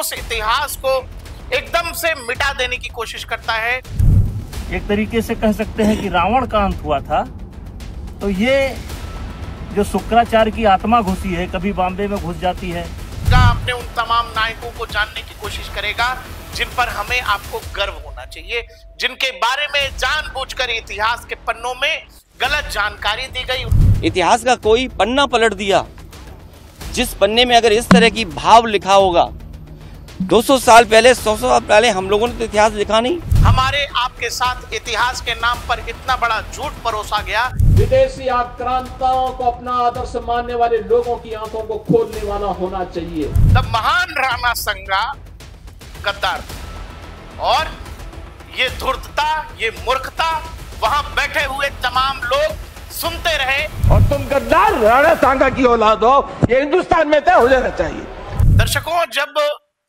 उस इतिहास को एकदम से मिटा देने की कोशिश करता है। एक तरीके से कह सकते हैं कि रावण का अंत हुआ था। तो ये जो शुक्राचार्य की आत्मा घुसी है, कभी बॉम्बे में घुस जाती है। अपने उन तमाम नायकों को जानने की कोशिश करेगा जिन पर हमें आपको गर्व होना चाहिए, जिनके बारे में जानबूझकर इतिहास के पन्नों में गलत जानकारी दी गई। इतिहास का कोई पन्ना पलट दिया, जिस पन्ने में अगर इस तरह की भाव लिखा होगा, 200 साल पहले 100 साल पहले हम लोगों ने तो इतिहास लिखा नहीं। हमारे आपके साथ इतिहास के नाम पर इतना बड़ा झूठ परोसा गया। विदेशी आक्रांताओं को अपना आदर्श मानने वाले लोगों की आंखों को खोलने वाला होना चाहिए। तब महान राणा संगा गद्दार और ये धूर्तता, ये मूर्खता वहां बैठे हुए तमाम लोग सुनते रहे। और तुम गद्दार राणा सांगा की औलाद हो, ये हिंदुस्तान में तय हो जाना चाहिए। दर्शकों, जब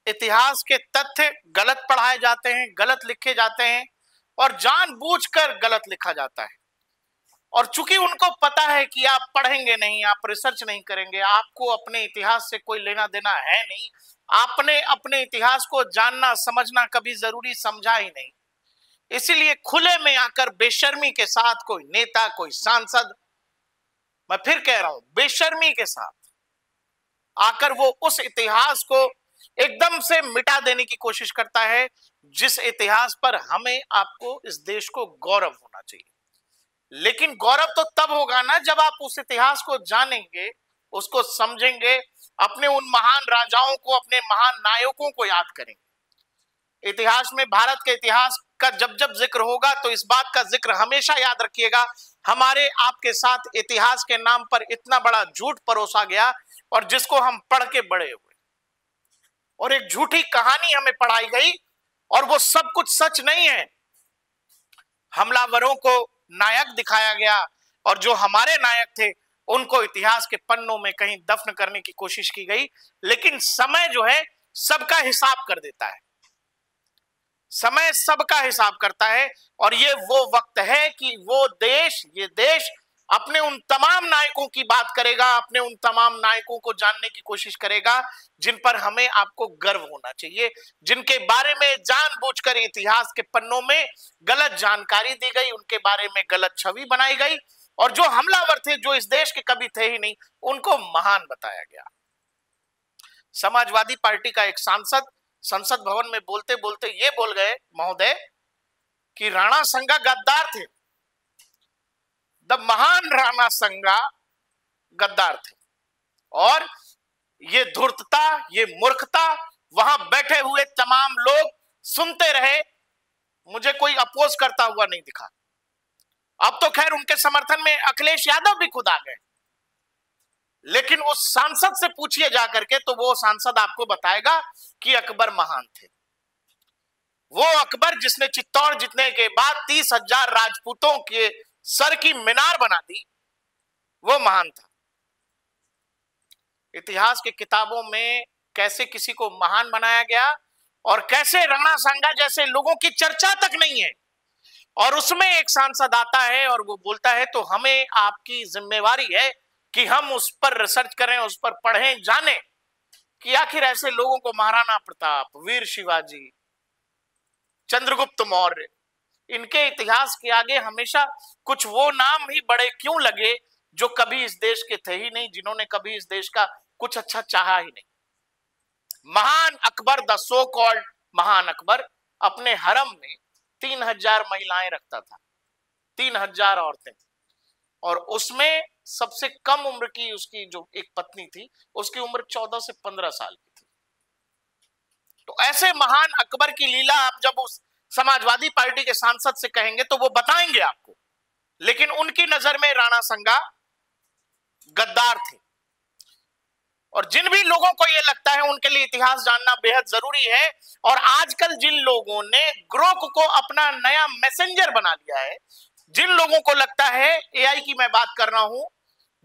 इतिहास के तथ्य गलत पढ़ाए जाते हैं, गलत लिखे जाते हैं और जानबूझकर गलत लिखा जाता है, और चूंकि उनको पता है कि आप पढ़ेंगे नहीं, आप रिसर्च नहीं करेंगे, आपको अपने इतिहास से कोई लेना देना है नहीं, आपने अपने इतिहास को जानना समझना कभी जरूरी समझा ही नहीं, इसीलिए खुले में आकर बेशर्मी के साथ कोई नेता, कोई सांसद, मैं फिर कह रहा हूं, बेशर्मी के साथ आकर वो उस इतिहास को एकदम से मिटा देने की कोशिश करता है जिस इतिहास पर हमें आपको, इस देश को गौरव होना चाहिए। लेकिन गौरव तो तब होगा ना जब आप उस इतिहास को जानेंगे, उसको समझेंगे, अपने उन महान राजाओं को, अपने महान नायकों को याद करेंगे। इतिहास में, भारत के इतिहास का जब जब जिक्र होगा तो इस बात का जिक्र हमेशा याद रखिएगा, हमारे आपके साथ इतिहास के नाम पर इतना बड़ा झूठ परोसा गया और जिसको हम पढ़ के बड़े हुए, और एक झूठी कहानी हमें पढ़ाई गई और वो सब कुछ सच नहीं है। हमलावरों को नायक दिखाया गया और जो हमारे नायक थे उनको इतिहास के पन्नों में कहीं दफन करने की कोशिश की गई। लेकिन समय जो है सबका हिसाब कर देता है, समय सबका हिसाब करता है, और ये वो वक्त है कि वो देश, ये देश अपने उन तमाम नायकों की बात करेगा, अपने उन तमाम नायकों को जानने की कोशिश करेगा जिन पर हमें आपको गर्व होना चाहिए, जिनके बारे में जानबूझकर इतिहास के पन्नों में गलत जानकारी दी गई, उनके बारे में गलत छवि बनाई गई, और जो हमलावर थे, जो इस देश के कभी थे ही नहीं, उनको महान बताया गया। समाजवादी पार्टी का एक सांसद संसद भवन में बोलते बोलते ये बोल गए, महोदय, कि राणा संगा गद्दार थे। द महान राणा संगा गद्दार थे और ये धूर्तता, ये मूर्खता वहां बैठे हुए तमाम लोग सुनते रहे, मुझे कोई अपोज करता हुआ नहीं दिखा। अब तो खैर उनके समर्थन में अखिलेश यादव भी खुद आ गए, लेकिन उस सांसद से पूछिए जाकर के तो वो सांसद आपको बताएगा कि अकबर महान थे। वो अकबर जिसने चित्तौड़ जीतने के बाद 30,000 राजपूतों के सर की मीनार बना दी, वो महान था। इतिहास की किताबों में कैसे किसी को महान बनाया गया और कैसे राणा सांगा जैसे लोगों की चर्चा तक नहीं है, और उसमें एक सांसद आता है और वो बोलता है, तो हमें आपकी जिम्मेवारी है कि हम उस पर रिसर्च करें, उस पर पढ़ें, जानें कि आखिर ऐसे लोगों को महाराणा प्रताप, वीर शिवाजी, चंद्रगुप्त मौर्य, इनके इतिहास के आगे हमेशा कुछ वो नाम ही बड़े क्यों लगे जो कभी इस देश के थे ही नहीं, जिन्होंने कभी इस देश का कुछ अच्छा चाहा ही नहीं। महान अकबर, द सो कॉल्ड महान अकबर, अपने हरम में 3,000 महिलाएं रखता था, 3,000 औरतें, और उसमें सबसे कम उम्र की उसकी जो एक पत्नी थी, उसकी उम्र 14 से 15 साल की थी। तो ऐसे महान अकबर की लीला आप जब उस समाजवादी पार्टी के सांसद से कहेंगे तो वो बताएंगे आपको, लेकिन उनकी नजर में राणा संगा गद्दार थे। और जिन भी लोगों को यह लगता है उनके लिए इतिहास जानना बेहद जरूरी है, और आजकल जिन लोगों ने ग्रोक को अपना नया मैसेंजर बना लिया है, जिन लोगों को लगता है, एआई की मैं बात कर रहा हूं,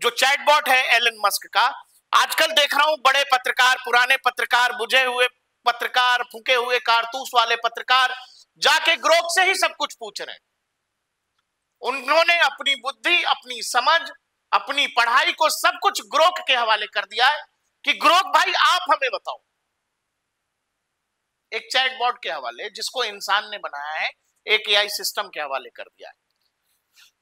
जो चैटबॉट है एलन मस्क का, आजकल देख रहा हूं बड़े पत्रकार, पुराने पत्रकार, बुझे हुए पत्रकार, फूके हुए कारतूस वाले पत्रकार जाके ग्रोक से ही सब कुछ पूछ रहे हैं। उन्होंने अपनी बुद्धि, अपनी समझ, अपनी पढ़ाई को सब कुछ ग्रोक के हवाले कर दिया है कि ग्रोक भाई आप हमें बताओ, एक चैटबॉट के हवाले, जिसको इंसान ने बनाया है, एक एआई सिस्टम के हवाले कर दिया है।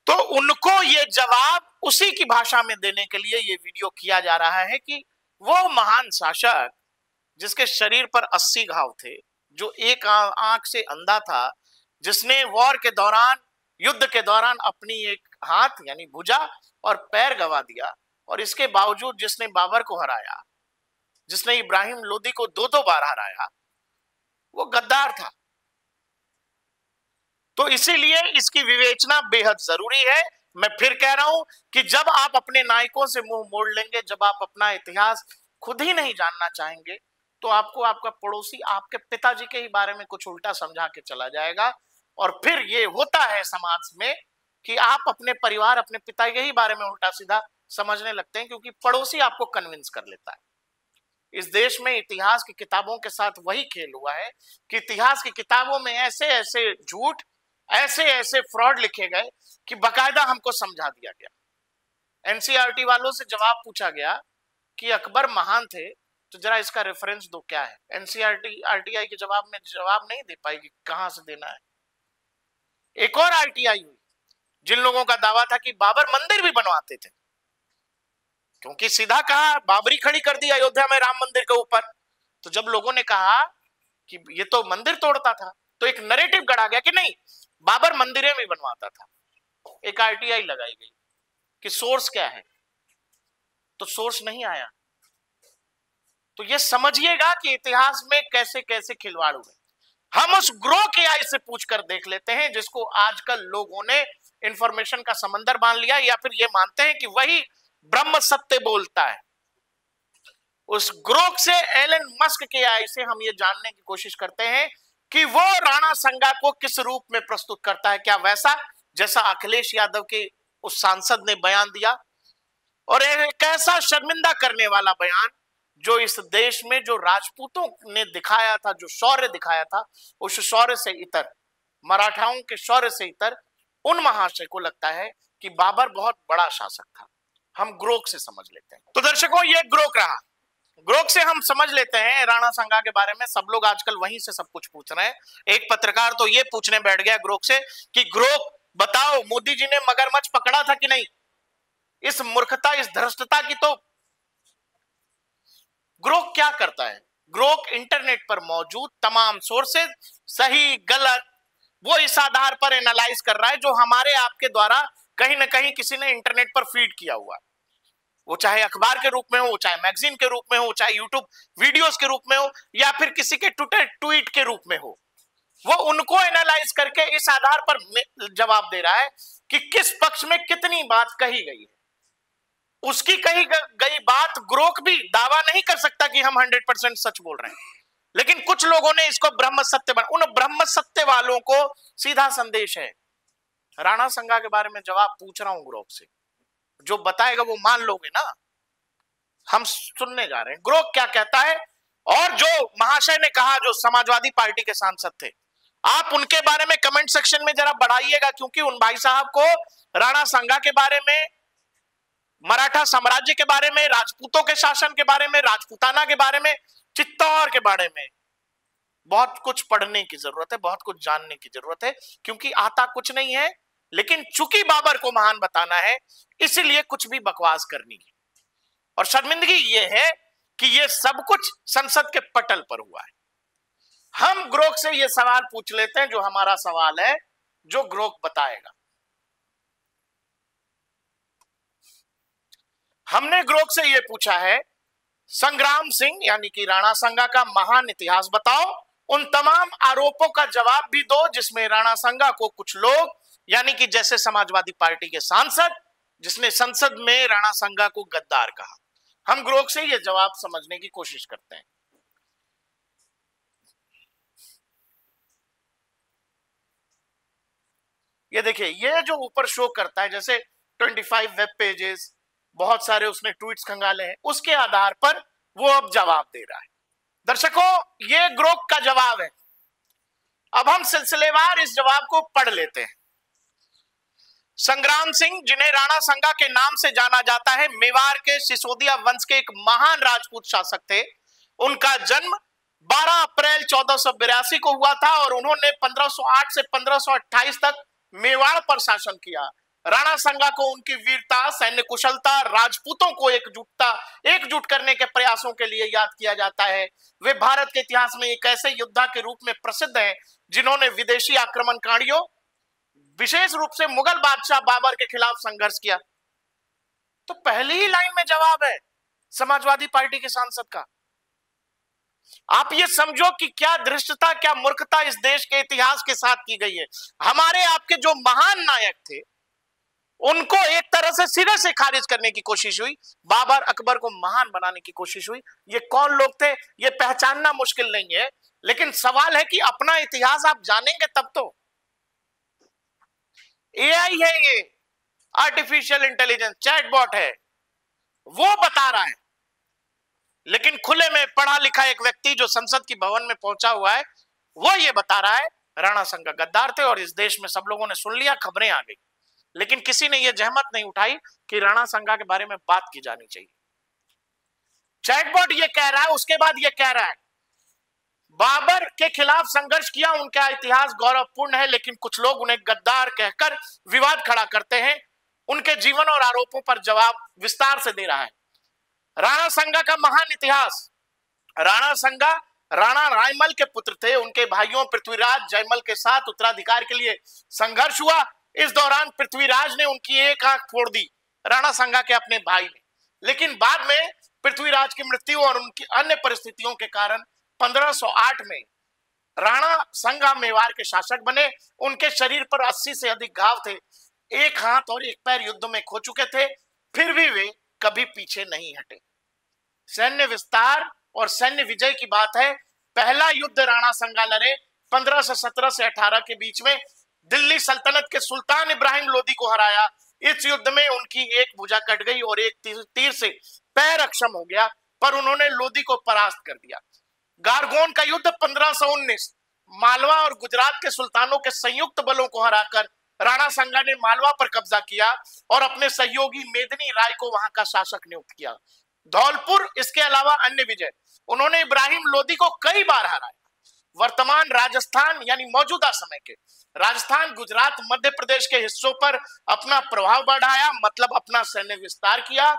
तो उनको ये जवाब उसी की भाषा में देने के लिए ये वीडियो किया जा रहा है कि वो महान शासक जिसके शरीर पर 80 घाव थे, जो एक आंख से अंधा था, जिसने वॉर के दौरान, युद्ध के दौरान अपनी एक हाथ यानी भुजा और पैर गवा दिया, और इसके बावजूद जिसने बाबर को हराया, जिसने इब्राहिम लोदी को 2-2 बार हराया, वो गद्दार था। तो इसीलिए इसकी विवेचना बेहद जरूरी है। मैं फिर कह रहा हूं कि जब आप अपने नायकों से मुंह मोड़ लेंगे, जब आप अपना इतिहास खुद ही नहीं जानना चाहेंगे, तो आपको आपका पड़ोसी आपके पिताजी के ही बारे में कुछ उल्टा समझा के चला जाएगा। और फिर ये होता है समाज में कि आप अपने परिवार, अपने पिता के ही बारे में उल्टा सीधा समझने लगते हैं, क्योंकि पड़ोसी आपको कन्विंस कर लेता है। इस देश में इतिहास की किताबों के साथ वही खेल हुआ है कि इतिहास की किताबों में ऐसे ऐसे झूठ, ऐसे ऐसे फ्रॉड लिखे गए कि बकायदा हमको समझा दिया गया। एनसीईआरटी वालों से जवाब पूछा गया कि अकबर महान थे, तो जरा इसका रेफरेंस दो, क्या है। एनसीईआरटी आरटीआई के जवाब में जवाब नहीं दे पाएगी, कहां से देना है। एक और आरटीआई हुई जिन लोगों का दावा था कि बाबर मंदिर भी बनवाते थे, क्योंकि सीधा कहा बाबरी खड़ी कर दी अयोध्या में राम मंदिर के ऊपर। तो जब लोगों ने कहा कि ये तो मंदिर तोड़ता था, तो एक नैरेटिव गढ़ा गया कि नहीं, बाबर मंदिरें भी बनवाता था। एक आरटीआई लगाई गई कि सोर्स क्या है, तो सोर्स नहीं आया। तो ये समझिएगा कि इतिहास में कैसे कैसे खिलवाड़ हुए। हम उस ग्रो के आई से पूछकर देख लेते हैं जिसको आजकल लोगों ने इंफॉर्मेशन का समंदर मान लिया, या फिर ये मानते हैं कि वही ब्रह्म सत्य बोलता है। उस ग्रोक से, एलन मस्क के आई से हम ये जानने की कोशिश करते हैं कि वो राणा संगा को किस रूप में प्रस्तुत करता है। क्या वैसा जैसा अखिलेश यादव के उस सांसद ने बयान दिया, और एक ऐसा शर्मिंदा करने वाला बयान जो इस देश में जो राजपूतों ने दिखाया था, जो शौर्य दिखाया था, उस शौर्य से इतर, मराठाओं के शौर्य से इतर उन महाशय को लगता है कि बाबर बहुत बड़ा शासक था। हम ग्रोक से समझ लेते हैं। तो दर्शकों, ये ग्रोक रहा। ग्रोक से हम समझ लेते हैं राणा संगा के बारे में। सब लोग आजकल वहीं से सब कुछ पूछ रहे हैं। एक पत्रकार तो ये पूछने बैठ गया ग्रोक से कि ग्रोक बताओ, मोदी जी ने मगरमच्छ पकड़ा था कि नहीं। इस मूर्खता, इस धृष्टता की तो ग्रोक क्या करता है? ग्रोक इंटरनेट पर मौजूद तमाम सोर्सेज, सही गलत, वो इस आधार पर एनालाइज कर रहा है जो हमारे आपके द्वारा कहीं ना कहीं किसी ने इंटरनेट पर फीड किया हुआ। वो चाहे अखबार के रूप में हो, चाहे मैगजीन के रूप में हो, चाहे यूट्यूब वीडियोस के रूप में हो, या फिर किसी के ट्विटर ट्वीट के रूप में हो, वो उनको एनालाइज करके इस आधार पर जवाब दे रहा है कि किस पक्ष में कितनी बात कही गई है। उसकी कही गई बात ग्रोक भी दावा नहीं कर सकता कि हम 100% सच बोल रहे हैं, लेकिन कुछ लोगों ने इसको ब्रह्म सत्य बना। उन ब्रह्म सत्य वालों को सीधा संदेश है, राणा संगा के बारे में जवाब पूछ रहा हूं ग्रोक से, जो बताएगा वो मान लोगे ना। हम सुनने जा रहे हैं ग्रोक क्या कहता है। और जो महाशय ने कहा, जो समाजवादी पार्टी के सांसद थे, आप उनके बारे में कमेंट सेक्शन में जरा बढ़ाइएगा, क्योंकि उन भाई साहब को राणा संगा के बारे में, मराठा साम्राज्य के बारे में, राजपूतों के शासन के बारे में, राजपूताना के बारे में, चित्तौड़ के बारे में बहुत कुछ पढ़ने की जरूरत है, बहुत कुछ जानने की जरूरत है, क्योंकि आता कुछ नहीं है। लेकिन चूंकि बाबर को महान बताना है, इसीलिए कुछ भी बकवास करनी है। और शर्मिंदगी ये है कि ये सब कुछ संसद के पटल पर हुआ है। हम ग्रोक से ये सवाल पूछ लेते हैं, जो हमारा सवाल है, जो ग्रोक बताएगा। हमने ग्रोक से ये पूछा है, संग्राम सिंह यानी कि राणा संगा का महान इतिहास बताओ। उन तमाम आरोपों का जवाब भी दो जिसमें राणा संगा को कुछ लोग, यानी कि जैसे समाजवादी पार्टी के सांसद, जिसने संसद में राणा संगा को गद्दार कहा। हम ग्रोक से ये जवाब समझने की कोशिश करते हैं। ये देखिए, ये जो ऊपर शो करता है, जैसे 25 वेब पेजेस, बहुत सारे उसने ट्वीट्स खंगाले हैं, उसके आधार पर वो अब जवाब दे रहा है। दर्शकों, ये ग्रोक का जवाब है। अब हम सिलसिलेवार इस जवाब को पढ़ लेते हैं। संग्राम सिंह, जिन्हें राणा संगा के नाम से जाना जाता है, मेवाड़ के सिसोदिया वंश के एक महान राजपूत शासक थे। उनका जन्म 12 अप्रैल 1482 को हुआ था और उन्होंने 1508 से 1528 तक मेवाड़ पर शासन किया। राणा संगा को उनकी वीरता, सैन्य कुशलता, राजपूतों को एकजुट करने के प्रयासों के लिए याद किया जाता है। वे भारत के इतिहास में एक ऐसे योद्धा के रूप में प्रसिद्ध हैं जिन्होंने विदेशी आक्रमणकारियों, विशेष रूप से मुगल बादशाह बाबर के खिलाफ संघर्ष किया। तो पहली ही लाइन में जवाब है समाजवादी पार्टी के सांसद का। आप ये समझो कि क्या धृष्टता, क्या मूर्खता इस देश के इतिहास के साथ की गई है। हमारे आपके जो महान नायक थे उनको एक तरह से सिरे से खारिज करने की कोशिश हुई, बाबर अकबर को महान बनाने की कोशिश हुई। ये कौन लोग थे ये पहचानना मुश्किल नहीं है, लेकिन सवाल है कि अपना इतिहास आप जानेंगे तब तो। एआई है, ये आर्टिफिशियल इंटेलिजेंस चैटबॉट है, वो बता रहा है। लेकिन खुले में पढ़ा लिखा एक व्यक्ति जो संसद की भवन में पहुंचा हुआ है वो ये बता रहा है राणा संगा गद्दार थे और इस देश में सब लोगों ने सुन लिया, खबरें आ गई, लेकिन किसी ने यह जहमत नहीं उठाई कि राणा संगा के बारे में बात की जानी चाहिए। चैटबॉट ये कह रहा है, उसके बाद ये कह रहा है बाबर के खिलाफ संघर्ष किया, उनका इतिहास गौरवपूर्ण है, लेकिन कुछ लोग उन्हें गद्दार कहकर विवाद खड़ा करते हैं। उनके जीवन और आरोपों पर जवाब विस्तार से दे रहा है। राणा संगा का महान इतिहास। राणा संगा राणा रायमल के पुत्र थे। उनके भाइयों पृथ्वीराज जयमल के साथ उत्तराधिकार के लिए संघर्ष हुआ। इस दौरान पृथ्वीराज ने उनकी एक आंख फोड़ दी राणा संगा के अपने भाई ने, लेकिन बाद में पृथ्वीराज की मृत्यु और उनकी अन्य परिस्थितियों के कारण 1508 में राणा संगा मेवाड़ के शासक बने। उनके शरीर पर 80 से अधिक घाव थे, एक हाथ और एक पैर युद्ध में खो चुके थे, फिर भी वे कभी पीछे नहीं हटे। सैन्य विस्तार और सैन्य विजय की बात है। पहला युद्ध राणा संगा लड़े 1517 से 18 के बीच में, दिल्ली सल्तनत के सुल्तान इब्राहिम लोदी को हराया। इस युद्ध में उनकी एक भुजा कट गई और एक तीर से पैर अक्षम हो गया, पर उन्होंने लोदी को परास्त कर दिया। गारगोन का युद्ध 1519, मालवा और गुजरात के सुल्तानों के संयुक्त बलों को हराकर राणा संगा ने मालवा पर कब्जा किया और अपने सहयोगी मेदिनी राय को वहां का शासक नियुक्त किया। धौलपुर, इसके अलावा अन्य विजय, उन्होंने इब्राहिम लोदी को कई बार हराया। वर्तमान राजस्थान यानी मौजूदा समय के राजस्थान, गुजरात, मध्य प्रदेश के हिस्सों पर अपना प्रभाव बढ़ाया, मतलब अपना सैन्य विस्तार किया।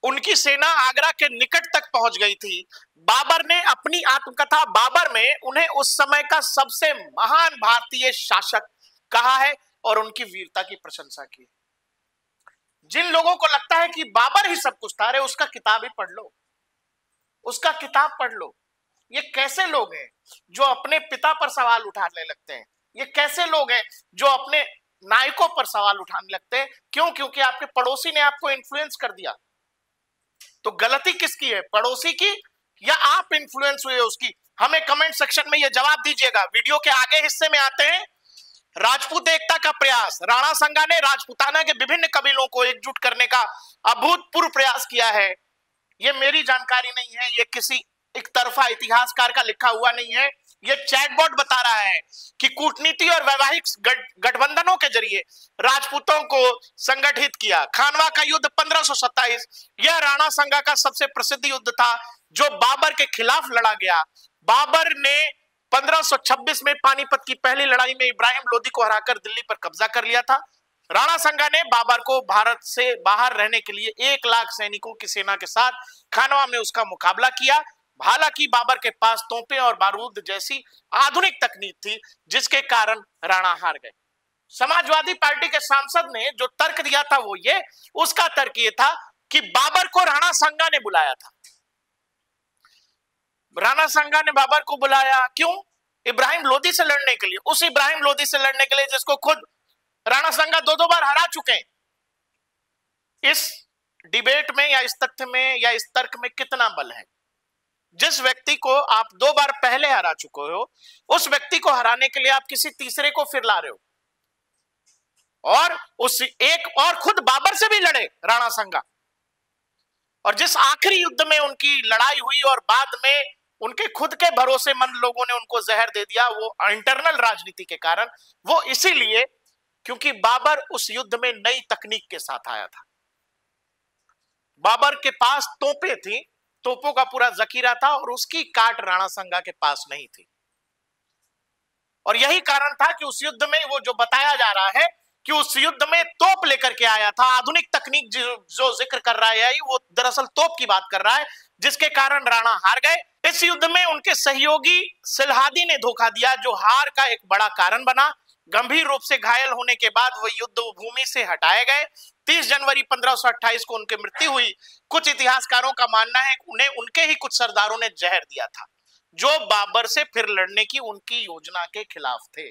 उनकी सेना आगरा के निकट तक पहुंच गई थी। बाबर ने अपनी आत्मकथा बाबर में उन्हें उस समय का सबसे महान भारतीय शासक कहा है और उनकी वीरता की प्रशंसा की। जिन लोगों को लगता है कि बाबर ही सब कुछ था, अरे उसका किताब ही पढ़ लो, उसका किताब पढ़ लो। ये कैसे लोग हैं जो अपने पिता पर सवाल उठाने लगते हैं? ये कैसे लोग हैं जो अपने नायकों पर सवाल उठाने लगते हैं? क्यों? क्योंकि आपके पड़ोसी ने आपको इन्फ्लुएंस कर दिया। तो गलती किसकी है, पड़ोसी की या आप इन्फ्लुएंस हुए उसकी? हमें कमेंट सेक्शन में ये जवाब दीजिएगा। वीडियो के आगे हिस्से में आते हैं। राजपूत एकता का प्रयास। राणा संगा ने राजपूताना के विभिन्न कबीलों को एकजुट करने का अभूतपूर्व प्रयास किया है। ये मेरी जानकारी नहीं है, ये किसी एक तरफा इतिहासकार का लिखा हुआ नहीं है, ये चैटबॉट बता रहा है कि कूटनीति और वैवाहिक गठबंधनों के जरिए राजपूतों को संगठित किया। खानवा का युद्ध 1527, यह राणा संगा का सबसे प्रसिद्ध युद्ध था जो बाबर के खिलाफ लड़ा गया। बाबर ने 1526 में पानीपत की पहली लड़ाई में इब्राहिम लोदी को हराकर दिल्ली पर कब्जा कर लिया था। राणा संगा ने बाबर को भारत से बाहर रहने के लिए 1 लाख सैनिकों की सेना के साथ खानवा में उसका मुकाबला किया। हालांकि बाबर के पास तोपें और बारूद जैसी आधुनिक तकनीक थी, जिसके कारण राणा हार गए। समाजवादी पार्टी के सांसद ने जो तर्क दिया था वो ये, उसका तर्क ये था कि बाबर को राणा संगा ने बुलाया था। राणा संगा ने बाबर को बुलाया क्यों? इब्राहिम लोदी से लड़ने के लिए, उस इब्राहिम लोदी से लड़ने के लिए जिसको खुद राणा संगा 2-2 बार हरा चुके हैं। इस डिबेट में या इस तथ्य में या इस तर्क में कितना बल है? जिस व्यक्ति को आप 2 बार पहले हरा चुके हो, उस व्यक्ति को हराने के लिए आप किसी तीसरे को फिर ला रहे हो, और उस एक और खुद बाबर से भी लड़े राणा संगा। और जिस आखिरी युद्ध में उनकी लड़ाई हुई और बाद में उनके खुद के भरोसेमंद लोगों ने उनको जहर दे दिया, वो इंटरनल राजनीति के कारण, वो इसीलिए क्योंकि बाबर उस युद्ध में नई तकनीक के साथ आया था। बाबर के पास तोपें थी तोपों का पूरा जखीरा था और उसकी काट राणा संगा के पास नहीं थी। और यही कारण था कि उस युद्ध में वो जो बताया जा रहा है कि उस युद्ध में तोप लेकर के आया था, आधुनिक तकनीक जो जिक्र कर रहा है वो दरअसल तोप की बात कर रहा है, जिसके कारण राणा हार गए। इस युद्ध में उनके सहयोगी सिलहादी ने धोखा दिया, जो हार का एक बड़ा कारण बना। गंभीर रूप से घायल होने के बाद वो युद्ध भूमि से हटाए गए। 30 जनवरी 1528 को उनकी मृत्यु हुई। कुछ इतिहासकारों का मानना है कि उन्हें उनके ही कुछ सरदारों ने जहर दिया था, जो बाबर से फिर लड़ने की उनकी योजना के खिलाफ थे।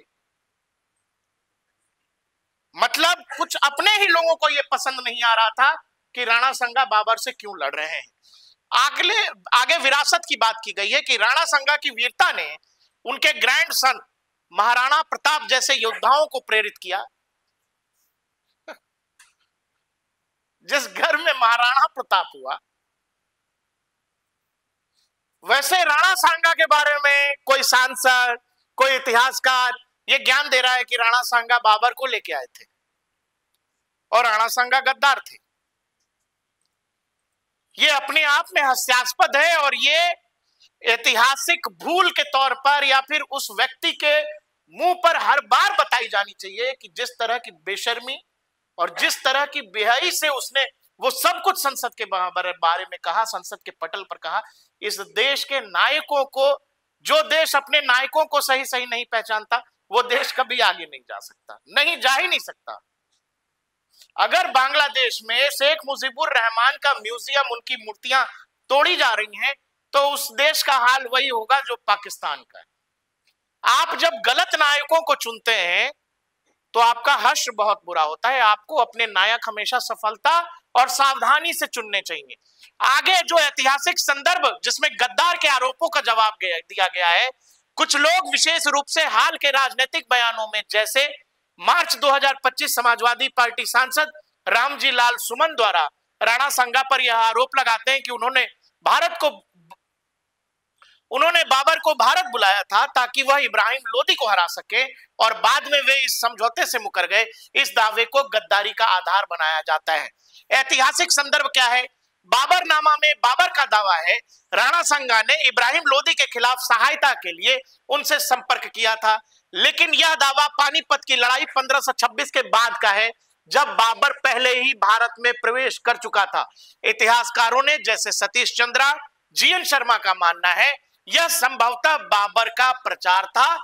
मतलब कुछ अपने ही लोगों को यह पसंद नहीं आ रहा था कि राणा संगा बाबर से क्यों लड़ रहे हैं। आगे विरासत की बात की गई है कि राणा संगा की वीरता ने उनके ग्रैंड सन महाराणा प्रताप जैसे योद्धाओं को प्रेरित किया। जिस घर में महाराणा प्रताप हुआ, वैसे राणा सांगा के बारे में कोई सांसद, कोई इतिहासकार ये ज्ञान दे रहा है कि राणा सांगा बाबर को लेके आए थे और राणा सांगा गद्दार थे। ये अपने आप में हास्यास्पद है और ये ऐतिहासिक भूल के तौर पर या फिर उस व्यक्ति के मुंह पर हर बार बताई जानी चाहिए कि जिस तरह की बेशर्मी और जिस तरह की बेहयाई से उसने वो सब कुछ संसद के बारे में कहा, संसद के पटल पर कहा। इस देश के नायकों को, जो देश अपने नायकों को सही सही नहीं पहचानता, वो देश कभी आगे नहीं जा सकता, नहीं जा ही नहीं सकता। अगर बांग्लादेश में शेख मुजीबुर रहमान का म्यूजियम, उनकी मूर्तियां तोड़ी जा रही हैं, तो उस देश का हाल वही होगा जो पाकिस्तान का है। आप जब गलत नायकों को चुनते हैं तो आपका हश्र बहुत बुरा होता है। आपको अपने नायक हमेशा सफलता और सावधानी से चुनने चाहिए। आगे जो ऐतिहासिक संदर्भ जिसमें गद्दार के आरोपों का जवाब दिया गया है, कुछ लोग विशेष रूप से हाल के राजनीतिक बयानों में, जैसे मार्च 2025 समाजवादी पार्टी सांसद रामजी लाल सुमन द्वारा राणा संगा पर यह आरोप लगाते हैं कि उन्होंने बाबर को भारत बुलाया था ताकि वह इब्राहिम लोदी को हरा सके और बाद में वे इस समझौते से मुकर गए। इस दावे को गद्दारी का आधार बनाया जाता है। ऐतिहासिक संदर्भ क्या है? बाबरनामा में बाबर का दावा है राणा संगा ने इब्राहिम लोदी के खिलाफ सहायता के लिए उनसे संपर्क किया था, लेकिन यह दावा पानीपत की लड़ाई 1526 के बाद का है, जब बाबर पहले ही भारत में प्रवेश कर चुका था। इतिहासकारों ने जैसे सतीश चंद्रा, जीएन शर्मा का मानना है यह संभवतः बाबर का प्रचार था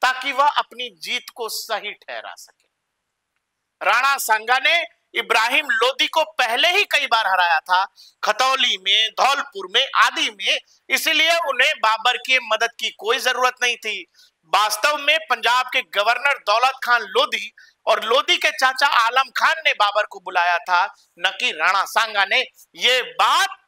ताकि वह अपनी जीत को सही ठहरा सके। राणा सांगा ने इब्राहिम लोदी को पहले ही कई बार हराया था, खतौली में, धौलपुर में आदि में, इसलिए उन्हें बाबर की मदद की कोई जरूरत नहीं थी। वास्तव में पंजाब के गवर्नर दौलत खान लोदी और लोदी के चाचा आलम खान ने बाबर को बुलाया था, न कि राणा सांगा ने। ये बात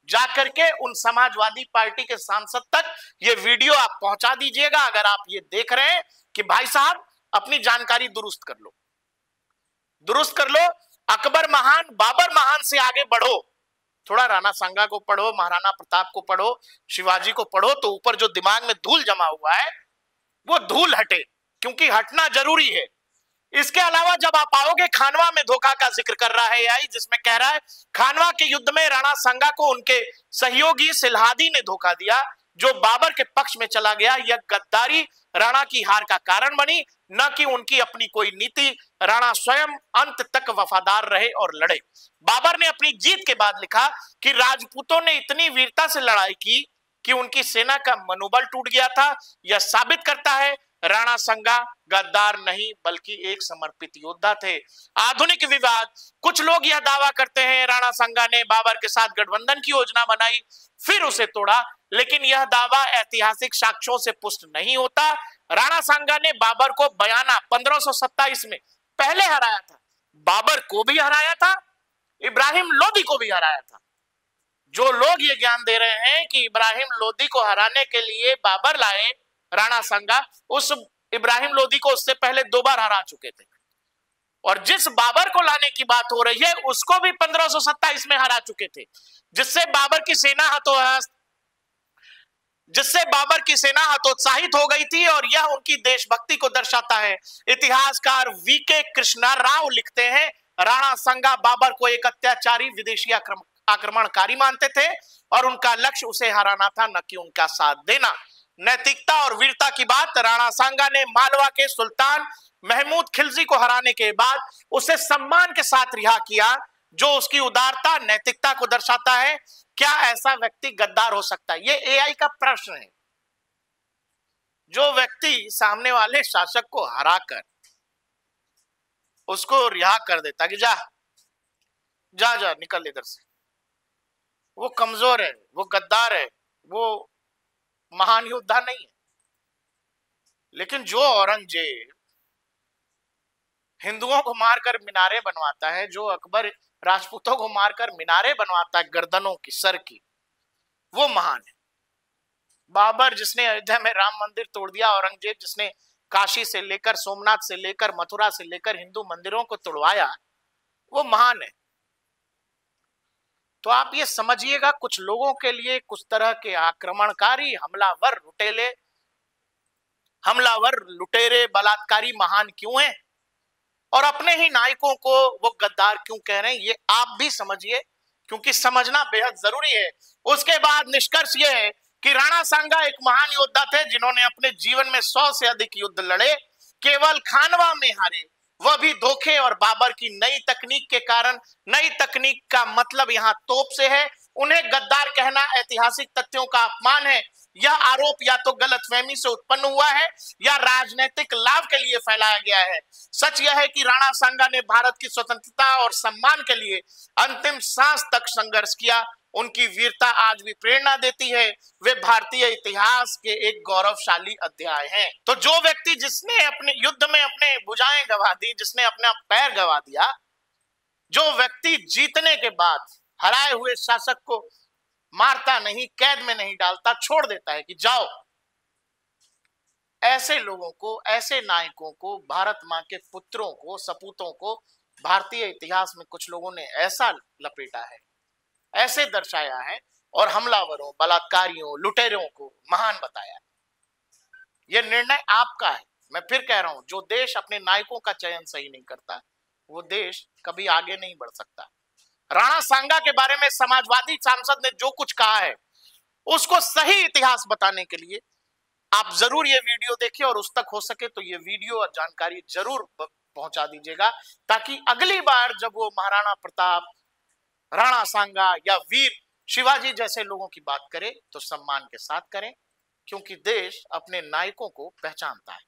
जाकर के उन समाजवादी पार्टी के सांसद तक ये वीडियो आप पहुंचा दीजिएगा। अगर आप ये देख रहे हैं कि भाई साहब अपनी जानकारी दुरुस्त कर लो, अकबर महान, बाबर महान से आगे बढ़ो, थोड़ा राणा सांगा को पढ़ो, महाराणा प्रताप को पढ़ो, शिवाजी को पढ़ो, तो ऊपर जो दिमाग में धूल जमा हुआ है वो धूल हटे, क्योंकि हटना जरूरी है। इसके अलावा जब आप आओगे, खानवा में धोखा का जिक्र कर रहा है एआई, जिसमें कह रहा है खानवा के युद्ध में राणा सांगा को उनके सहयोगी सिलहादी ने धोखा दिया, जो बाबर के पक्ष में चला गया। यह गद्दारी राणा की हार का कारण बनी, न कि उनकी अपनी कोई नीति। राणा स्वयं अंत तक वफादार रहे और लड़े। बाबर ने अपनी जीत के बाद लिखा कि राजपूतों ने इतनी वीरता से लड़ाई की कि उनकी सेना का मनोबल टूट गया था। यह साबित करता है राणा सांगा गद्दार नहीं बल्कि एक समर्पित योद्धा थे। आधुनिक विवाद, कुछ लोग यह दावा करते हैं राणा सांगा ने बाबर के साथ गठबंधन की योजना बनाई, फिर उसे तोड़ा, लेकिन यह दावा ऐतिहासिक साक्ष्यों से पुष्ट नहीं होता। राणा सांगा ने बाबर को बयाना 1527 में पहले हराया था, बाबर को भी हराया था, इब्राहिम लोदी को भी हराया था। जो लोग ये ज्ञान दे रहे हैं कि इब्राहिम लोदी को हराने के लिए बाबर लाए राणा सांगा, उस इब्राहिम लोदी को उससे पहले 2 बार हरा चुके थे, और जिस बाबर को लाने की बात हो रही है उसको भी 1527 में हरा चुके थे, जिससे बाबर की सेना हतोत्साहित हो गई थी, और यह उनकी देशभक्ति को दर्शाता है। इतिहासकार वीके कृष्णा राव लिखते हैं राणा सांगा बाबर को एक अत्याचारी विदेशी आक्रमणकारी मानते थे और उनका लक्ष्य उसे हराना था, न कि उनका साथ देना। नैतिकता और वीरता की बात राणा सांगा ने मालवा के सुल्तान महमूद खिलजी को हराने के बाद उसे सम्मान के साथ रिहा किया, जो उसकी उदारता नैतिकता को दर्शाता है। क्या ऐसा व्यक्ति गद्दार हो सकता है? ये एआई का प्रश्न है। जो व्यक्ति सामने वाले शासक को हराकर उसको रिहा कर देता कि जा जा जा निकल इधर से, वो कमजोर है, वो गद्दार है, वो महान योद्धा नहीं है। लेकिन जो औरंगजेब हिंदुओं को मारकर मीनारे बनवाता है, जो अकबर राजपूतों को मारकर मीनारे बनवाता है गर्दनों की, सर की, वो महान है। बाबर जिसने अयोध्या में राम मंदिर तोड़ दिया, औरंगजेब जिसने काशी से लेकर सोमनाथ से लेकर मथुरा से लेकर हिंदू मंदिरों को तोड़वाया, वो महान है। तो आप ये समझिएगा, कुछ लोगों के लिए कुछ तरह के आक्रमणकारी हमलावर लुटेरे बलात्कारी महान क्यों हैं और अपने ही नायकों को वो गद्दार क्यों कह रहे हैं, ये आप भी समझिए, क्योंकि समझना बेहद जरूरी है। उसके बाद निष्कर्ष ये है कि राणा सांगा एक महान योद्धा थे, जिन्होंने अपने जीवन में 100 से अधिक युद्ध लड़े, केवल खानवा में हारे, वह भी धोखे और बाबर की नई तकनीक के कारण। नई तकनीक का मतलब यहाँ तोप से है। उन्हें गद्दार कहना ऐतिहासिक तथ्यों का अपमान है। यह आरोप या तो गलतफहमी से उत्पन्न हुआ है या राजनीतिक लाभ के लिए फैलाया गया है। सच यह है कि राणा सांगा ने भारत की स्वतंत्रता और सम्मान के लिए अंतिम सांस तक संघर्ष किया। उनकी वीरता आज भी प्रेरणा देती है। वे भारतीय इतिहास के एक गौरवशाली अध्याय हैं। तो जो व्यक्ति जिसने अपने युद्ध में अपने भुजाएं गंवा दी, जिसने अपना पैर गंवा दिया, जो व्यक्ति जीतने के बाद हराए हुए शासक को मारता नहीं, कैद में नहीं डालता, छोड़ देता है कि जाओ, ऐसे लोगों को, ऐसे नायकों को, भारत मां के पुत्रों को, सपूतों को भारतीय इतिहास में कुछ लोगों ने ऐसा लपेटा है, ऐसे दर्शाया है और हमलावरों, बलात्कारियों, लुटेरों को महान बताया। यह निर्णय आपका है। मैं फिर कह रहा हूं, जो देश अपने नायकों का चयन सही नहीं करता, वो देश कभी आगे नहीं बढ़ सकता। राणा सांगा के बारे में समाजवादी सांसद ने जो कुछ कहा है, उसको सही इतिहास बताने के लिए आप जरूर ये वीडियो देखिए और उस तक हो सके तो ये वीडियो और जानकारी जरूर पहुंचा दीजिएगा, ताकि अगली बार जब वो महाराणा प्रताप, राणा सांगा या वीर शिवाजी जैसे लोगों की बात करे तो सम्मान के साथ करें, क्योंकि देश अपने नायकों को पहचानता है।